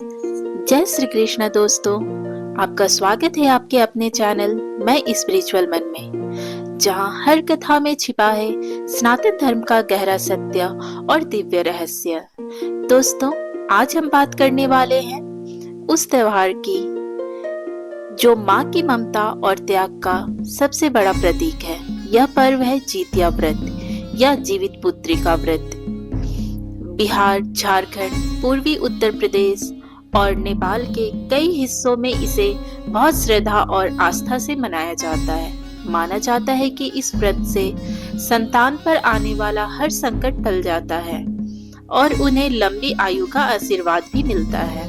जय श्री कृष्ण दोस्तों। आपका स्वागत है आपके अपने चैनल मैं स्पिरिचुअल मन में, जहां हर कथा में छिपा है सनातन धर्म का गहरा सत्य और दिव्य रहस्य। दोस्तों, आज हम बात करने वाले हैं उस त्योहार की जो माँ की ममता और त्याग का सबसे बड़ा प्रतीक है। यह पर्व है जितिया व्रत या जीवित पुत्री का व्रत। बिहार, झारखंड, पूर्वी उत्तर प्रदेश और नेपाल के कई हिस्सों में इसे बहुत श्रद्धा और आस्था से मनाया जाता है। माना जाता है कि इस व्रत से संतान पर आने वाला हर संकट टल जाता है और उन्हें लंबी आयु का आशीर्वाद भी मिलता है।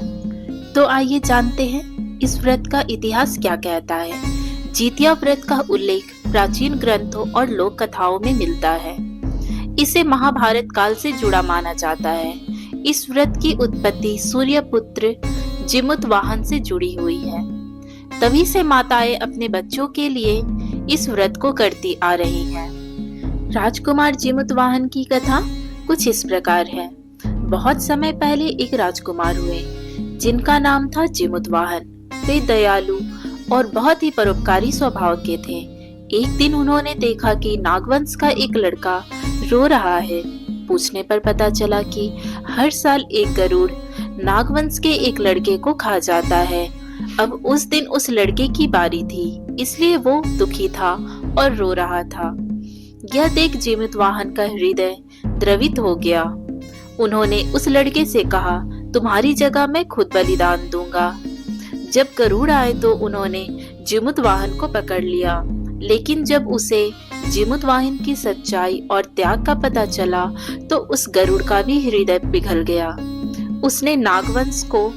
तो आइए जानते हैं इस व्रत का इतिहास क्या कहता है। जितिया व्रत का उल्लेख प्राचीन ग्रंथों और लोक कथाओं में मिलता है। इसे महाभारत काल से जुड़ा माना जाता है। इस व्रत की उत्पत्ति सूर्य पुत्र जिमुतवाहन से जुड़ी हुई है। तभी से माताएं अपने बच्चों के लिए इस व्रत को करती आ रही हैं। राजकुमार जिमुतवाहन की कथा कुछ इस प्रकार है। बहुत समय पहले एक राजकुमार हुए जिनका नाम था जिमुतवाहन। वे दयालु और बहुत ही परोपकारी स्वभाव के थे। एक दिन उन्होंने देखा कि नागवंश का एक लड़का रो रहा है। पूछने पर पता चला कि हर साल एक गरुड़ नागवंश के एक लड़के को खा जाता है। अब उस दिन उस लड़के की बारी थी, इसलिए वो दुखी था और रो रहा था। यह देख जिमुतवाहन का हृदय द्रवित हो गया। उन्होंने उस लड़के से कहा, तुम्हारी जगह मैं खुद बलिदान दूंगा। जब गरुड़ आए तो उन्होंने जिमुतवाहन को पकड़ लिया, लेकिन जब उसे जिमुतवाहन की सच्चाई और त्याग का पता चला तो उस गरुड़ का भी हृदय पिघल गया। उसने नागवंश को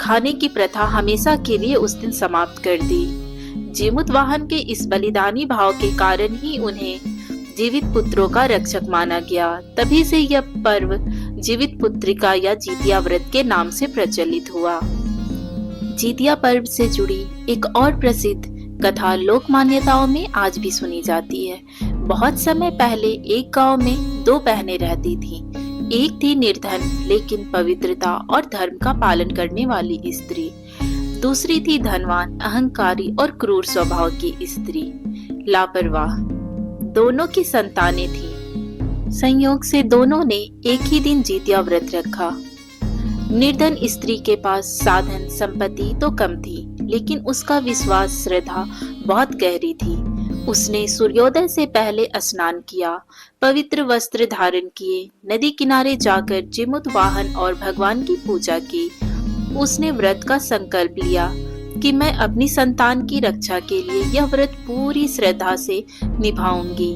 खाने की प्रथा हमेशा के लिए उस दिन समाप्त कर दी। जिमुतवाहन के इस बलिदानी भाव के कारण ही उन्हें जीवित पुत्रों का रक्षक माना गया। तभी से यह पर्व जीवित पुत्रिका या जितिया व्रत के नाम से प्रचलित हुआ। जितिया पर्व से जुड़ी एक और प्रसिद्ध कथा लोक मान्यताओं में आज भी सुनी जाती है। बहुत समय पहले एक गांव में दो बहनें रहती थीं। एक थी निर्धन लेकिन पवित्रता और धर्म का पालन करने वाली स्त्री। दूसरी थी धनवान, अहंकारी और क्रूर स्वभाव की स्त्री, लापरवाह। दोनों की संतानें थीं। संयोग से दोनों ने एक ही दिन जितिया व्रत रखा। निर्धन स्त्री के पास साधन संपत्ति तो कम थी, लेकिन उसका विश्वास श्रद्धा बहुत गहरी थी। उसने सूर्योदय से पहले स्नान किया, पवित्र वस्त्र धारण किए, नदी किनारे जाकर जिमुतवाहन और भगवान की पूजा की। उसने व्रत का संकल्प लिया कि मैं अपनी संतान की रक्षा के लिए यह व्रत पूरी श्रद्धा से निभाऊंगी।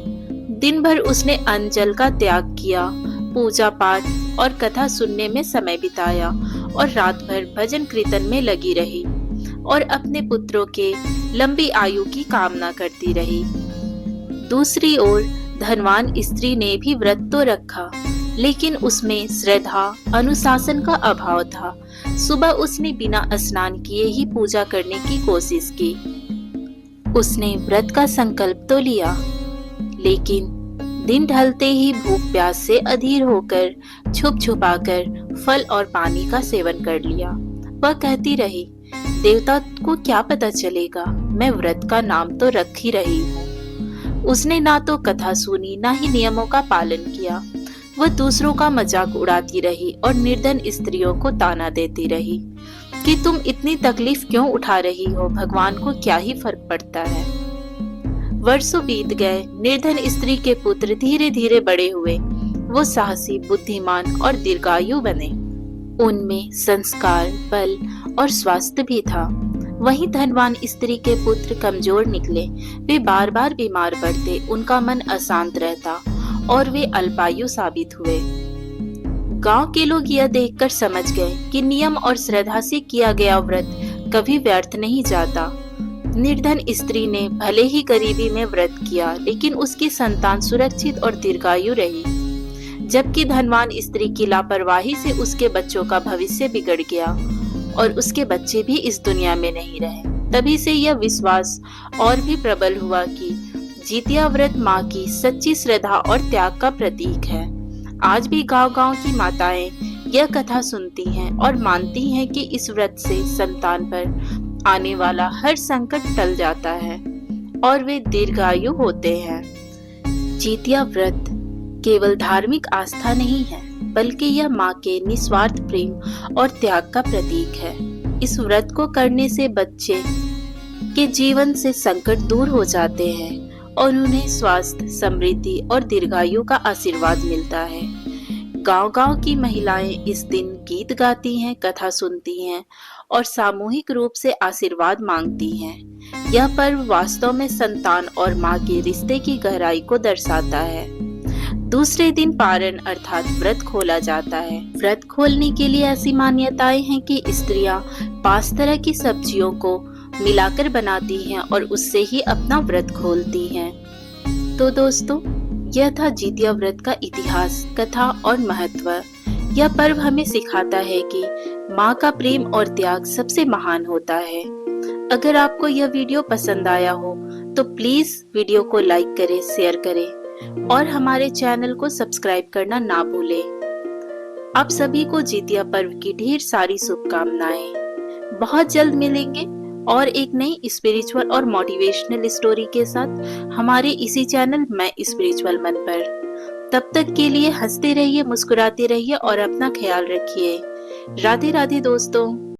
दिन भर उसने अन्न जल का त्याग किया, पूजा पाठ और कथा सुनने में समय बिताया और रात भर भजन कीर्तन में लगी रही और अपने पुत्रों के लंबी आयु की कामना करती रही। दूसरी ओर धनवान स्त्री ने भी व्रत तो रखा, लेकिन उसमें श्रद्धा अनुशासन का अभाव था। सुबह उसने बिना स्नान किए ही पूजा करने की कोशिश की। उसने व्रत का संकल्प तो लिया, लेकिन दिन ढलते ही भूख प्यास से अधीर होकर छुप छुपाकर फल और पानी का सेवन कर लिया। वह कहती रही, देवता को क्या पता चलेगा, मैं व्रत का नाम तो रख ही रही हूँ। उसने ना तो कथा सुनी, ना ही नियमों का पालन किया। वह दूसरों का मजाक उड़ाती रही और निर्धन स्त्रियों को ताना देती रही कि तुम इतनी तकलीफ क्यों उठा रही हो, भगवान को क्या ही फर्क पड़ता है। वर्षों बीत गए। निर्धन स्त्री के पुत्र धीरे धीरे बड़े हुए। वो साहसी, बुद्धिमान और दीर्घायु बने। उनमें संस्कार, बल और स्वास्थ्य भी था। वहीं धनवान स्त्री के पुत्र कमजोर निकले। वे बार बार बीमार पड़ते, उनका मन अशांत रहता और वे अल्पायु साबित हुए। गांव के लोग यह देखकर समझ गए कि नियम और श्रद्धा से किया गया व्रत कभी व्यर्थ नहीं जाता। निर्धन स्त्री ने भले ही गरीबी में व्रत किया, लेकिन उसकी संतान सुरक्षित और दीर्घायु रही, जबकि धनवान स्त्री की लापरवाही से उसके बच्चों का भविष्य बिगड़ गया और उसके बच्चे भी इस दुनिया में नहीं रहे। तभी से यह विश्वास और भी प्रबल हुआ कि जितिया व्रत माँ की सच्ची श्रद्धा और त्याग का प्रतीक है। आज भी गांव-गांव की माताएं यह कथा सुनती हैं और मानती हैं कि इस व्रत से संतान पर आने वाला हर संकट टल जाता है और वे दीर्घायु होते हैं। जितिया व्रत केवल धार्मिक आस्था नहीं है, बल्कि यह माँ के निस्वार्थ प्रेम और त्याग का प्रतीक है। इस व्रत को करने से बच्चे के जीवन से संकट दूर हो जाते हैं और उन्हें स्वास्थ्य, समृद्धि और दीर्घायु का आशीर्वाद मिलता है। गांव-गांव की महिलाएं इस दिन गीत गाती हैं, कथा सुनती हैं और सामूहिक रूप से आशीर्वाद मांगती हैं। यह पर्व वास्तव में संतान और माँ के रिश्ते की गहराई को दर्शाता है। दूसरे दिन पारण अर्थात व्रत खोला जाता है। व्रत खोलने के लिए ऐसी मान्यताएं हैं कि स्त्रियां 5 तरह की सब्जियों को मिलाकर बनाती हैं और उससे ही अपना व्रत खोलती हैं। तो दोस्तों, यह था जितिया व्रत का इतिहास, कथा और महत्व। यह पर्व हमें सिखाता है कि माँ का प्रेम और त्याग सबसे महान होता है। अगर आपको यह वीडियो पसंद आया हो तो प्लीज वीडियो को लाइक करें, शेयर करें और हमारे चैनल को सब्सक्राइब करना ना भूलें। आप सभी को जितिया पर्व की ढेर सारी शुभकामनाएं। बहुत जल्द मिलेंगे और एक नई स्पिरिचुअल और मोटिवेशनल स्टोरी के साथ हमारे इसी चैनल मैं स्पिरिचुअल मन पर। तब तक के लिए हंसते रहिए, मुस्कुराते रहिए और अपना ख्याल रखिए। राधे राधे दोस्तों।